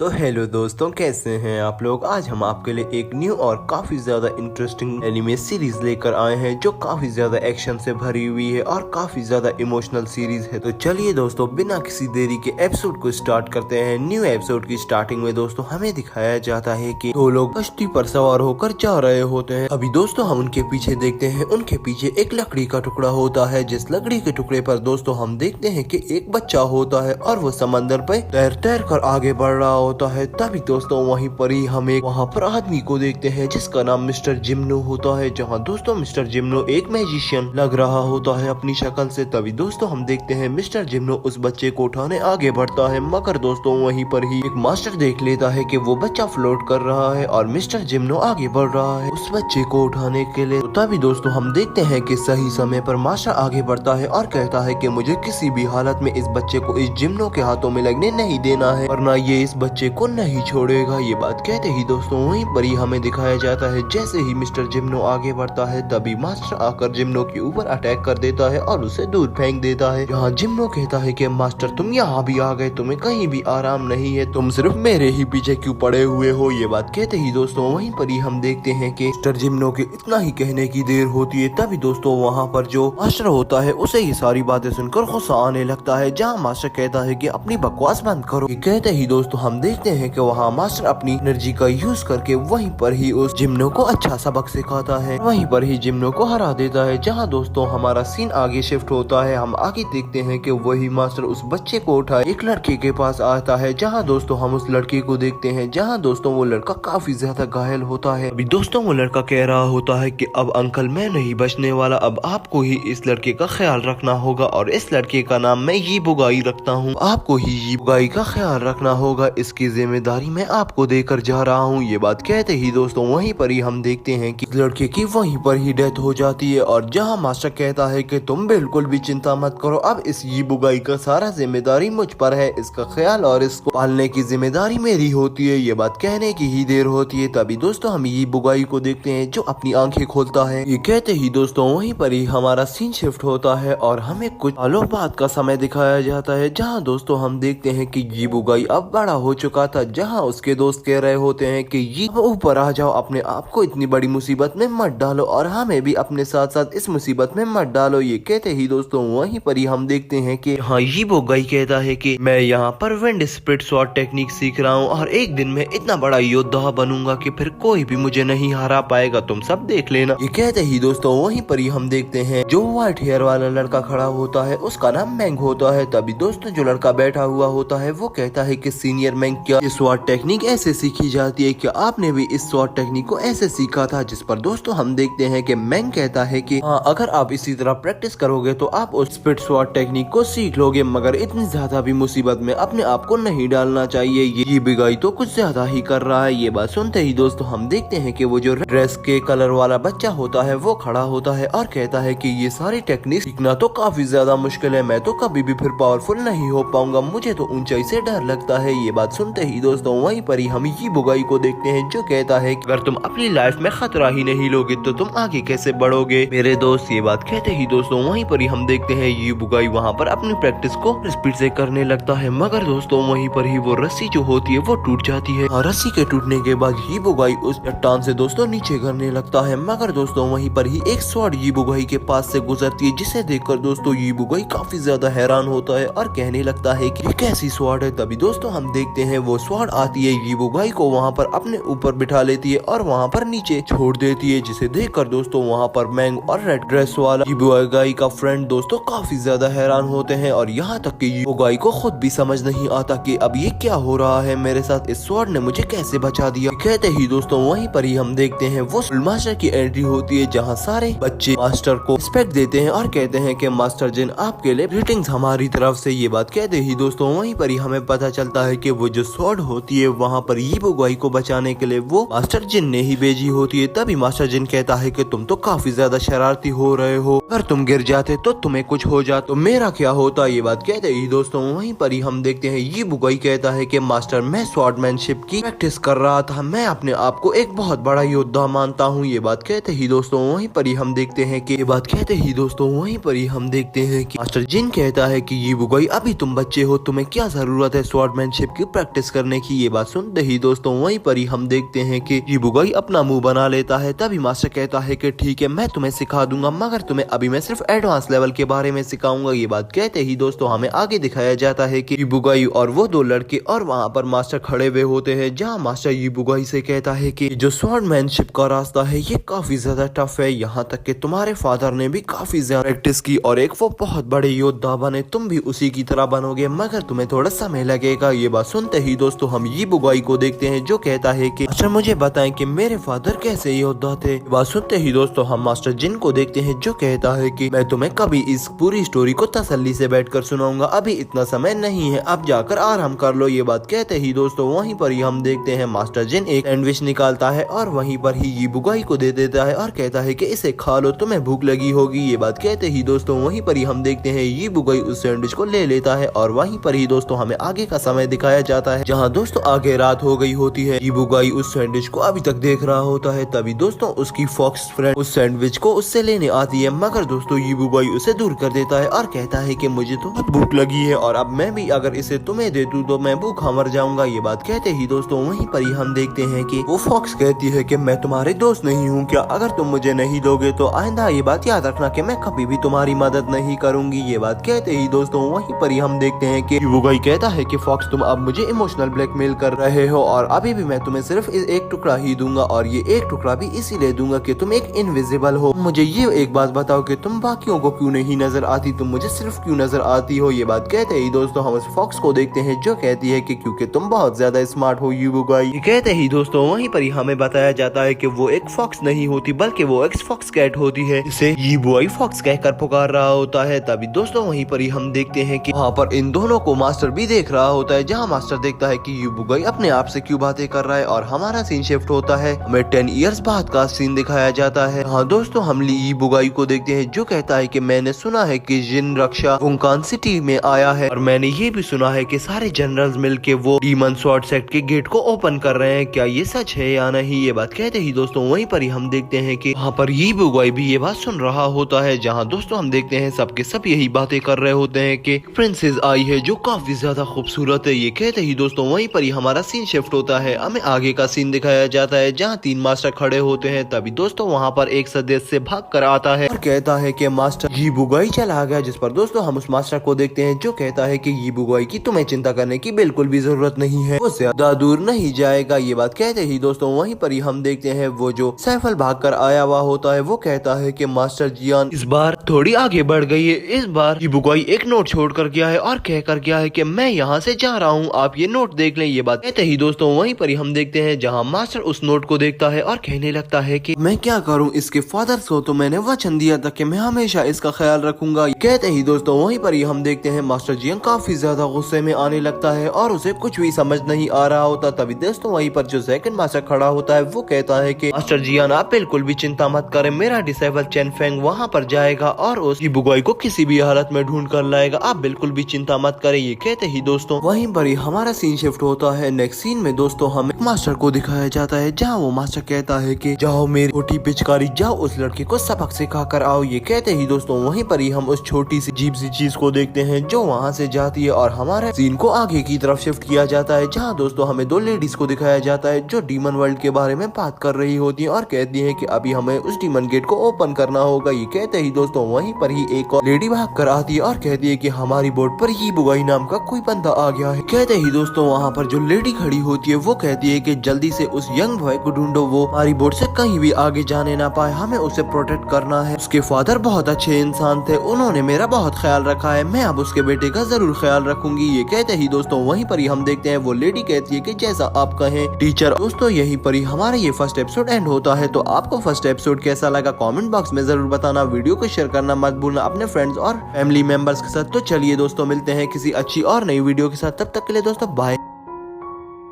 तो हेलो दोस्तों, कैसे हैं आप लोग। आज हम आपके लिए एक न्यू और काफी ज्यादा इंटरेस्टिंग एनिमे सीरीज लेकर आए हैं जो काफी ज्यादा एक्शन से भरी हुई है और काफी ज्यादा इमोशनल सीरीज है। तो चलिए दोस्तों, बिना किसी देरी के एपिसोड को स्टार्ट करते हैं। न्यू एपिसोड की स्टार्टिंग में दोस्तों हमें दिखाया जाता है कि दो लोग कश्ती पर सवार होकर जा रहे होते हैं। अभी दोस्तों हम उनके पीछे देखते हैं, उनके पीछे एक लकड़ी का टुकड़ा होता है। जिस लकड़ी के टुकड़े पर दोस्तों हम देखते हैं कि एक बच्चा होता है और वो समंदर पे तैर तैर कर आगे बढ़ रहा होता है। तभी दोस्तों वहीं पर ही हम एक वहाँ पर आदमी को देखते हैं जिसका नाम मिस्टर जिम्नो होता है। जहाँ दोस्तों मिस्टर जिम्नो एक मैजिशियन लग रहा होता है अपनी शक्ल से। तभी दोस्तों हम देखते हैं मिस्टर जिम्नो उस बच्चे को उठाने आगे बढ़ता है, मगर दोस्तों वहीं पर ही एक मास्टर देख लेता है कि वो बच्चा फ्लोट कर रहा है और मिस्टर जिम्नो आगे बढ़ रहा है उस बच्चे को उठाने के लिए। तो तभी दोस्तों हम देखते हैं कि सही समय पर मास्टर आगे बढ़ता है और कहता है कि मुझे किसी भी हालत में इस बच्चे को इस जिम्नो के हाथों में लगने नहीं देना है, वरना ये इस बच्चे को नहीं छोड़ेगा। ये बात कहते ही दोस्तों वहीं पर ही हमें दिखाया जाता है जैसे ही मिस्टर जिम्नो आगे बढ़ता है तभी मास्टर आकर जिम्नो के ऊपर अटैक कर देता है और उसे दूर फेंक देता है। यहाँ जिम्नो कहता है कि मास्टर तुम यहाँ भी आ गए, तुम्हें कहीं भी आराम नहीं है, तुम सिर्फ मेरे ही पीछे क्यों पड़े हुए हो। ये बात कहते ही दोस्तों वहीं पर ही हम देखते हैं कि मिस्टर जिम्नो के इतना ही कहने की देर होती है। तभी दोस्तों वहाँ पर जो मास्टर होता है उसे ये सारी बातें सुनकर गुस्सा आने लगता है। जहाँ मास्टर कहता है कि अपनी बकवास बंद करो। ये कहते ही दोस्तों हम देखते हैं कि वहाँ मास्टर अपनी एनर्जी का यूज करके वहीं पर ही उस जिम्नो को अच्छा सबक सिखाता है, वहीं पर ही जिम्नो को हरा देता है। जहाँ दोस्तों हमारा सीन आगे शिफ्ट होता है, हम आगे देखते हैं कि वही मास्टर उस बच्चे को उठाए एक लड़के के पास आता है। जहाँ दोस्तों हम उस लड़के को देखते हैं, जहाँ दोस्तों वो लड़का काफी ज्यादा घायल होता है। अभी दोस्तों वो लड़का कह रहा होता है कि अब अंकल मैं नहीं बचने वाला, अब आपको ही इस लड़के का ख्याल रखना होगा और इस लड़के का नाम मैं ये बुगाई रखता हूँ, आपको ही ये बुगाई का ख्याल रखना होगा, इसकी जिम्मेदारी मैं आपको देकर जा रहा हूँ। ये बात कहते ही दोस्तों वहीं पर ही हम देखते हैं कि लड़के की वहीं पर ही डेथ हो जाती है। और जहाँ मास्टर कहता है कि तुम बिल्कुल भी चिंता मत करो, अब इस ये बुगाई का सारा जिम्मेदारी मुझ पर है, इसका ख्याल और इसको पालने की जिम्मेदारी मेरी होती है। ये बात कहने की ही देर होती है तभी दोस्तों हम ये बुगाई को देखते हैं जो अपनी आंखें खोलता है। ये कहते ही दोस्तों वहीं पर ही हमारा सीन शिफ्ट होता है और हमें कुछ सालों बाद का समय दिखाया जाता है। जहाँ दोस्तों हम देखते हैं कि ये बुगाई अब बड़ा हो चुका था। जहाँ उसके दोस्त कह रहे होते हैं कि ये ऊपर आ जाओ, अपने आप को इतनी बड़ी मुसीबत में मत डालो और हमें भी अपने साथ साथ इस मुसीबत में मत डालो। ये कहते ही दोस्तों वहीं पर ही हम देखते हैं कि हाँ ये बुगाई कहता है कि मैं यहाँ पर विंड स्प्लिट स्वॉर्ड टेक्निक सीख रहा हूँ और एक दिन में इतना बड़ा योद्धा बनूंगा कि फिर कोई भी मुझे नहीं हरा पाएगा, तुम सब देख लेना। ये कहते ही दोस्तों वहीं पर ही हम देखते हैं जो व्हाइट हेयर वाला लड़का खड़ा होता है उसका नाम मैंग होता है। तभी दोस्तों जो लड़का बैठा हुआ होता है वो कहता है कि सीनियर मैंग क्या ये स्वॉर्ड टेक्निक ऐसे सीखी जाती है, क्या आपने भी इस स्वॉर्ड टेक्निक को ऐसे सीखा था। जिस पर दोस्तों हम देखते हैं कि मैंग कहता है कि हाँ अगर आप इसी तरह प्रैक्टिस करोगे तो आप उस स्प्लिट स्वॉर्ड टेक्निक को सीख लोगे, मगर इतनी ज्यादा भी मुसीबत में अपने आप को नहीं डालना चाहिए, ये बिगाई तो कुछ ज्यादा ही कर रहा है। ये बात सुनते ही दोस्तों हम देखते हैं कि वो जो ड्रेस के कलर वाला बच्चा होता है वो खड़ा होता है और कहता है कि ये सारी टेक्निक सीखना तो काफी ज्यादा मुश्किल है, मैं तो कभी भी फिर पावरफुल नहीं हो पाऊंगा, मुझे तो ऊंचाई से डर लगता है। ये बात सुनते ही दोस्तों वहीं पर ही हम ये बुगाई को देखते हैं जो कहता है कि अगर तुम अपनी लाइफ में खतरा ही नहीं लोगे तो तुम आगे कैसे बढ़ोगे मेरे दोस्त। ये बात कहते ही दोस्तों वहीं पर ही हम देखते हैं ये बुगाई वहाँ पर अपनी प्रैक्टिस को स्पीड से करने लगता है, मगर दोस्तों वहीं पर ही वो रस्सी जो होती है वो टूट जाती है। रस्सी के टूटने के बाद ये बुगाई उस चट्टान से दोस्तों नीचे गिरने लगता है, मगर दोस्तों वहीं पर ही एक स्वॉर्ड ये बुगाई के पास से गुजरती है, जिसे देखकर दोस्तों ये बुगाई काफी ज्यादा हैरान होता है और कहने लगता है कि ये कैसी स्वॉर्ड है। तभी दोस्तों हम देखते हैं वो स्वॉर्ड आती है, ये बुगाई को वहाँ पर अपने ऊपर बिठा लेती है और वहाँ पर नीचे छोड़ देती है, जिसे देखकर दोस्तों वहाँ पर मैंग और रेड ड्रेस वाला ये बुगाई का फ्रेंड दोस्तों काफी ज्यादा हैरान होते हैं और यहाँ तक कि ये बुगाई को खुद भी समझ नहीं आता कि अब ये क्या हो रहा है मेरे साथ, इस स्वॉर्ड ने मुझे कैसे बचा दिया। कहते ही दोस्तों वहीं पर ही हम देखते हैं वो मास्टर की एंट्री होती है, जहाँ सारे बच्चे मास्टर को रिस्पेक्ट देते हैं और कहते हैं कि मास्टर जिन आपके लिए ग्रीटिंग्स हमारी तरफ से। ये बात कहते ही दोस्तों वहीं पर ही हमें पता चलता है कि वो जो स्वॉर्ड होती है वहाँ पर ये बुगाई को बचाने के लिए वो मास्टर जिन ने ही भेजी होती है। तभी मास्टर जिन कहता है कि तुम तो काफी ज्यादा शरारती हो रहे हो, अगर तुम गिर जाते तो तुम्हें कुछ हो जाता तो मेरा क्या होता। ये बात कहते ही दोस्तों वहीं पर ही हम देखते हैं ये बुगाई कहता है कि मास्टर मैं स्वॉर्डमैनशिप की प्रैक्टिस कर रहा था, मैं अपने आप को एक बहुत बड़ा योद्धा मानता हूँ। ये बात कहते ही दोस्तों वहीं पर ही हम देखते हैं कि मास्टर जिन कहता है कि ये बुगाई अभी तुम बच्चे हो, तुम्हें क्या जरूरत है स्वॉर्डमैनशिप की प्रैक्टिस प्रैक्टिस करने की। ये बात सुनते ही दोस्तों वहीं पर ही हम देखते हैं कि ईबुगाई अपना मुंह बना लेता है। तभी मास्टर कहता है कि ठीक है, मैं तुम्हें सिखा दूंगा, मगर तुम्हें अभी मैं सिर्फ एडवांस लेवल के बारे में सिखाऊंगा। ये बात कहते ही दोस्तों हमें आगे दिखाया जाता है कि ईबुगाई और वो दो लड़के और वहाँ पर मास्टर खड़े हुए होते हैं, जहाँ मास्टर ईबुगाई से कहता है कि जो स्वॉर्डमैनशिप का रास्ता है ये काफी ज्यादा टफ है, यहाँ तक कि तुम्हारे फादर ने भी काफी ज्यादा प्रैक्टिस की और एक वो बहुत बड़े योद्धा बने, तुम भी उसी की तरह बनोगे, मगर तुम्हें थोड़ा समय लगेगा। ये बात सुनते ही दोस्तों हम ईबुगाई को देखते हैं जो कहता है कि अच्छा मुझे बताएं कि मेरे फादर कैसे योद्धा थे। बात सुनते ही दोस्तों हम मास्टर जिन को देखते हैं जो कहता है कि मैं तुम्हें कभी इस पूरी स्टोरी को तसल्ली से बैठकर सुनाऊंगा, अभी इतना समय नहीं है, अब जाकर आराम कर लो। ये बात कहते ही दोस्तों वहीं पर ही हम देखते हैं मास्टर जिन एक सैंडविच निकालता है और वहीं पर ही ईबुगाई को दे देता है और कहता है कि इसे खा लो, तुम्हें भूख लगी होगी। ये बात कहते ही दोस्तों वहीं पर ही हम देखते हैं ईबुगाई उस सैंडविच को ले लेता है और वहीं पर ही दोस्तों हमें आगे का समय दिखाया जाता है, जहाँ दोस्तों आगे रात हो गई होती है। ईबुगाई उस सैंडविच को अभी तक देख रहा होता है। तभी दोस्तों उसकी फॉक्स फ्रेंड उस सैंडविच को उससे लेने आती है, मगर दोस्तों ईबुगाई उसे दूर कर देता है और कहता है कि मुझे तो बहुत भूख लगी है और अब मैं भी अगर इसे तुम्हें दे दूं तो मैं भूखा मर जाऊंगा। ये बात कहते ही दोस्तों वहीं पर ही हम देखते हैं कि वो फॉक्स कहती है कि मैं तुम्हारे दोस्त नहीं हूँ क्या, अगर तुम मुझे नहीं दोगे तो आइंदा ये बात याद रखना कि मैं कभी भी तुम्हारी मदद नहीं करूंगी। ये बात कहते ही दोस्तों वहीं पर ही हम देखते हैं कि ईबुगाई कहता है कि फॉक्स तुम अब मुझे इमोशनल ब्लैकमेल कर रहे हो और अभी भी मैं तुम्हें सिर्फ एक टुकड़ा ही दूंगा और ये एक टुकड़ा भी इसीलिए दूंगा कि तुम एक इनविजिबल हो। मुझे ये एक बात बताओ कि तुम बाकियों को क्यों नहीं नजर आती, तुम मुझे सिर्फ क्यों नजर आती हो। ये बात कहते ही दोस्तों हम उस फॉक्स को देखते हैं जो कहती है कि क्योंकि तुम बहुत ज्यादा स्मार्ट हो ईबुगाई। कहते ही दोस्तों वहीं पर ही हमें बताया जाता है कि वो एक फॉक्स नहीं होती बल्कि वो एक फॉक्स कैट होती है, इसे ईबुगाई फॉक्स कहकर पुकार रहा होता है। तभी दोस्तों वहीं पर ही हम देखते हैं कि वहाँ पर इन दोनों को मास्टर भी देख रहा होता है, जहाँ मास्टर देखता है कि ईबुगाई अपने आप से क्यों बातें कर रहा है और हमारा सीन शिफ्ट होता है, हमें 10 इयर्स बाद का सीन दिखाया जाता है। हाँ दोस्तों हम ईबुगाई को देखते हैं जो कहता है कि मैंने सुना है कि जिन रक्षा वुकान सिटी में आया है और मैंने ये भी सुना है कि सारे जनरल्स मिलके वो डीमन स्वॉर्ड सेक्ट के गेट को ओपन कर रहे हैं, क्या ये सच है या नहीं। ये बात कहते ही दोस्तों वहीं पर ही हम देखते हैं कि वहाँ पर ईबुगाई भी ये बात सुन रहा होता है, जहाँ दोस्तों हम देखते हैं सबके सब यही बातें कर रहे होते हैं कि प्रिंसेस आई है जो काफी ज्यादा खूबसूरत है। ये कहते ही दोस्तों वहीं पर ही हमारा सीन शिफ्ट होता है, हमें आगे का सीन दिखाया जाता है जहाँ 3 मास्टर खड़े होते हैं। तभी दोस्तों वहाँ पर एक सदस्य भाग कर आता है और कहता है कि मास्टर ईबुगाई चला गया, जिस पर दोस्तों हम उस मास्टर को देखते हैं जो कहता है कि ईबुगाई की तुम्हें चिंता करने की बिल्कुल भी जरूरत नहीं है, वो ज्यादा दूर नहीं जाएगा। ये बात कहते ही दोस्तों वहीं पर ही हम देखते हैं वो जो सैफल भाग कर आया हुआ होता है वो कहता है कि मास्टर जियान इस बार थोड़ी आगे बढ़ गई है, इस बार ईबुगाई एक नोट छोड़ कर गया है और कह कर गया है कि मैं यहाँ से जा रहा हूँ, आप ये नोट देख लें। ये बात कहते ही दोस्तों वहीं पर ही हम देखते हैं जहाँ मास्टर उस नोट को देखता है और कहने लगता है कि मैं क्या करूँ, इसके फादर को तो मैंने वचन दिया था कि मैं हमेशा इसका ख्याल रखूंगा। कहते ही दोस्तों वहीं पर ही हम देखते हैं मास्टर जियान काफी ज्यादा गुस्से में आने लगता है और उसे कुछ भी समझ नहीं आ रहा होता। तभी दोस्तों वहीं पर जो सेकंड मास्टर खड़ा होता है वो कहता है कि मास्टर जियान आप बिल्कुल भी चिंता मत करें, मेरा डिसेबल चेन फेंग वहाँ पर जाएगा और उस ईबुगाई को किसी भी हालत में ढूंढ कर लाएगा, आप बिल्कुल भी चिंता मत करें। ये कहते ही दोस्तों वहीं पर ही हमारा सीन शिफ्ट होता है। नेक्स्ट सीन में दोस्तों हमें मास्टर को दिखाया जाता है जहाँ वो मास्टर कहता है कि जाओ मेरी छोटी पिचकारी, जाओ उस लड़के को सबक सिखा कर आओ। ये कहते ही दोस्तों वहीं पर ही हम उस छोटी सी अजीब सी चीज को देखते हैं जो वहाँ से जाती है और हमारे सीन को आगे की तरफ शिफ्ट किया जाता है, जहाँ दोस्तों हमें 2 लेडीज को दिखाया जाता है जो डीमन वर्ल्ड के बारे में बात कर रही होती है और कहती है कि अभी हमें उस डीमन गेट को ओपन करना होगा। ये कहते ही दोस्तों वहीं पर ही एक और लेडी भाग कर आती है और कहती है कि हमारी बोट पर ईबुगाई नाम का कोई बंदा आ गया है। कहते ही दोस्तों वहाँ पर जो लेडी खड़ी होती है वो कहती है कि जल्दी से उस यंग बॉय को ढूंढो, वो हमारी बोट से कहीं भी आगे जाने ना पाए, हमें उसे प्रोटेक्ट करना है। उसके फादर बहुत अच्छे इंसान थे, उन्होंने मेरा बहुत ख्याल रखा है, मैं अब उसके बेटे का जरूर ख्याल रखूंगी। ये कहते ही दोस्तों वहीं पर ही हम देखते हैं वो लेडी कहती है कि जैसा आप कहें टीचर। दोस्तों यहीं पर ही हमारा ये फर्स्ट एपिसोड एंड होता है। तो आपको फर्स्ट एपिसोड कैसा लगा कमेंट बॉक्स में जरूर बताना, वीडियो को शेयर करना मत भूलना अपने फ्रेंड्स और फैमिली मेंबर्स के साथ। तो चलिए दोस्तों मिलते हैं किसी अच्छी और नई वीडियो के साथ, तब तक के लिए दोस्तों बाय।